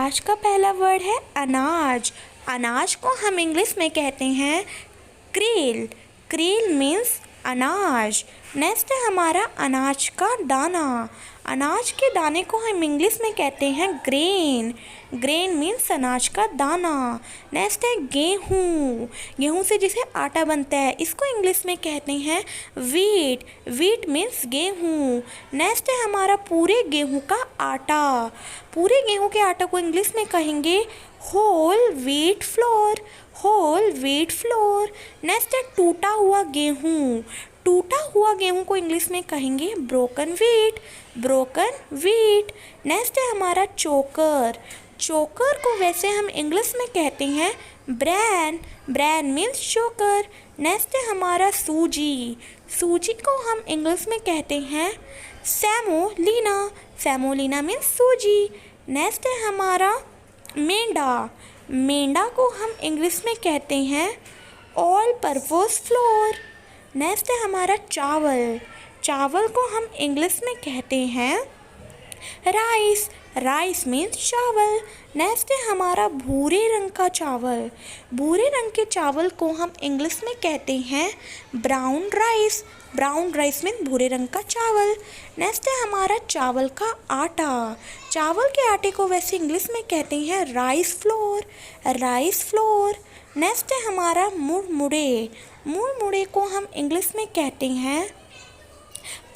आज का पहला वर्ड है अनाज। अनाज को हम इंग्लिश में कहते हैं क्रेल। क्रेल मीन्स अनाज। नेक्स्ट है हमारा अनाज का दाना। अनाज के दाने को हम इंग्लिश में कहते हैं ग्रेन। ग्रेन मीन्स अनाज का दाना। नेक्स्ट है गेहूँ। गेहूँ से जिसे आटा बनता है इसको इंग्लिश में कहते हैं वीट। वीट मीन्स गेहूँ। नेक्स्ट है हमारा पूरे गेहूँ का आटा। पूरे गेहूँ के आटा को इंग्लिश में कहेंगे whole wheat flour. Whole wheat flour. Next है टूटा हुआ गेहूँ। टूटा हुआ गेहूँ को इंग्लिश में कहेंगे broken wheat. Broken wheat. Next है हमारा चोकर। चोकर को वैसे हम इंग्लिश में कहते हैं ब्रैन। ब्रैन मीन्स चोकर। नेक्स्ट है हमारा सूजी। सूजी को हम इंग्लिश में कहते हैं सेमोलिना। सेमोलिना मीन्स सूजी। नेक्स्ट है हमारा मेंढा। मेंढा को हम इंग्लिश में कहते हैं ऑल पर्पस फ्लोर। नेक्स्ट है हमारा चावल। चावल को हम इंग्लिश में कहते हैं राइस। राइस मीन्स चावल। नेक्स्ट है हमारा भूरे रंग का चावल। भूरे रंग के चावल को हम इंग्लिश में कहते हैं brown rice. Brown rice means भूरे रंग का चावल। नेक्स्ट है हमारा चावल का आटा। चावल के आटे को वैसे इंग्लिश में कहते हैं rice flour. Rice flour. Next है हमारा मुड़मुड़े। मुड़मुड़े को हम इंग्लिश में कहते हैं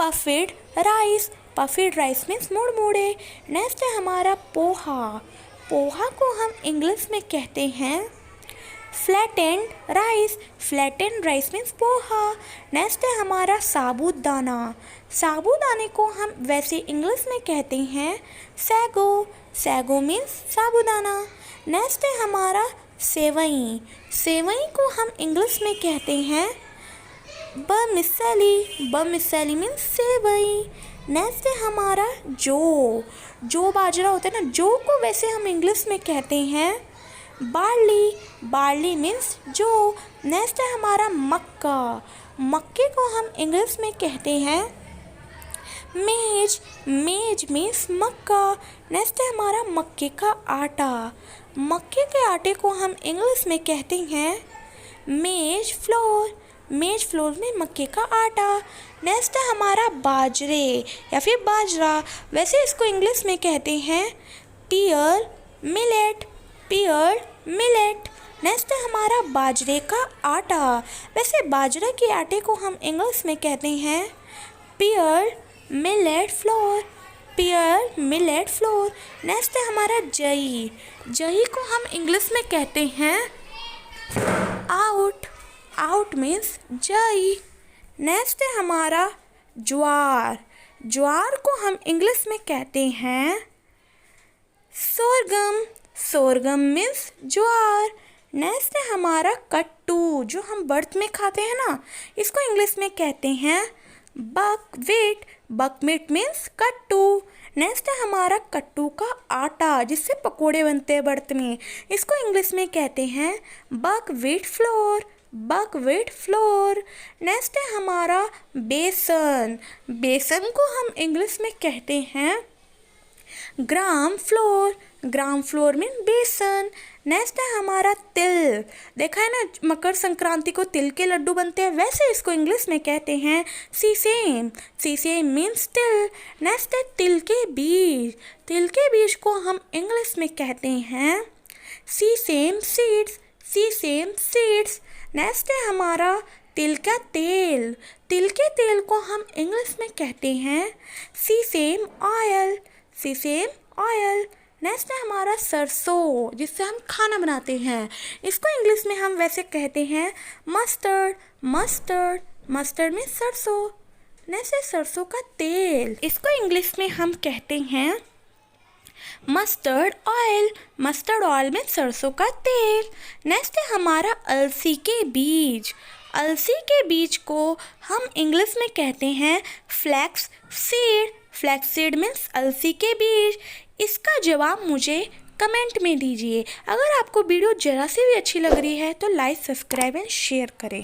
puffed rice. Puffed rice means मुड़मुड़े। नेक्स्ट है हमारा पोहा। पोहा को हम इंग्लिश में कहते हैं flattened rice. Flattened rice means poha. Next है हमारा साबूदाना। साबूदाने को हम वैसे इंग्लिश में कहते हैं सैगो। सैगो मीन्स साबूदाना। नेक्स्ट है हमारा सेवई। सेवई को हम इंग्लिश में कहते हैं बमिसली। बमिसली मीन्स सेवई। नेक्स्ट है हमारा जो बाजरा होता है ना, जो को वैसे हम इंग्लिश में कहते हैं बार्ली। बार्ली मीन्स जो। नेक्स्ट है हमारा मक्का। मक्के को हम इंग्लिश में कहते हैं मेज। मेज मीन्स मक्का। नेक्स्ट है हमारा मक्के का आटा। मक्के के आटे को हम इंग्लिश में कहते हैं मेज फ्लोर। मेज फ्लोर में मक्के का आटा। नेक्स्ट है हमारा बाजरे या फिर बाजरा, वैसे इसको इंग्लिश में कहते हैं पियर मिलेट। पियर मिलेट। नेक्स्ट है हमारा बाजरे का आटा। वैसे बाजरे के आटे को हम इंग्लिश में कहते हैं पियर मिलेट फ्लोर। पियर मिलेट फ्लोर। नेक्स्ट है हमारा जई। जई को हम इंग्लिश में कहते हैं आउट। आउट मीन्स जई। नेक्स्ट है हमारा ज्वार। ज्वार को हम इंग्लिश में कहते हैं सोरगम। सोरगम मीन्स ज्वार। नेक्स्ट है हमारा कट्टू, जो हम बर्थ में खाते हैं ना, इसको इंग्लिश में कहते हैं बकव्हीट। बकव्हीट मीन्स कट्टू। नेक्स्ट है हमारा कट्टू का आटा, जिससे पकोड़े बनते हैं बर्थ में, इसको इंग्लिश में कहते हैं buckwheat floor. Buckwheat floor. Next है हमारा बेसन। बेसन को हम इंग्लिश में कहते हैं ग्राम फ्लोर। ग्राम फ्लोर मीन बेसन। नेक्स्ट है हमारा तिल। देखा है ना, मकर संक्रांति को तिल के लड्डू बनते हैं, वैसे इसको इंग्लिश में कहते हैं सीसेम। सीसेम मीन्स तिल। नेक्स्ट है तिल के बीज। तिल के बीज को हम इंग्लिश में कहते हैं sesame seeds. Sesame seeds. Next है हमारा तिल का तेल। तिल के तेल को हम इंग्लिश में कहते हैं sesame oil. Sesame oil. Next है हमारा सरसों, जिससे हम खाना बनाते हैं, इसको इंग्लिश में हम वैसे कहते हैं मस्टर्ड। मस्टर्ड। मस्टर्ड में सरसों। नेक्स्ट है सरसों का तेल, इसको इंग्लिश में हम कहते हैं मस्टर्ड ऑयल। मस्टर्ड ऑयल में सरसों का तेल। नेक्स्ट है हमारा अलसी के बीज। अलसी के बीज को हम इंग्लिश में कहते हैं flax seed. Flax seed means अलसी के बीज। इसका जवाब मुझे कमेंट में दीजिए। अगर आपको वीडियो ज़रा सी भी अच्छी लग रही है तो लाइक, सब्सक्राइब एंड शेयर करें।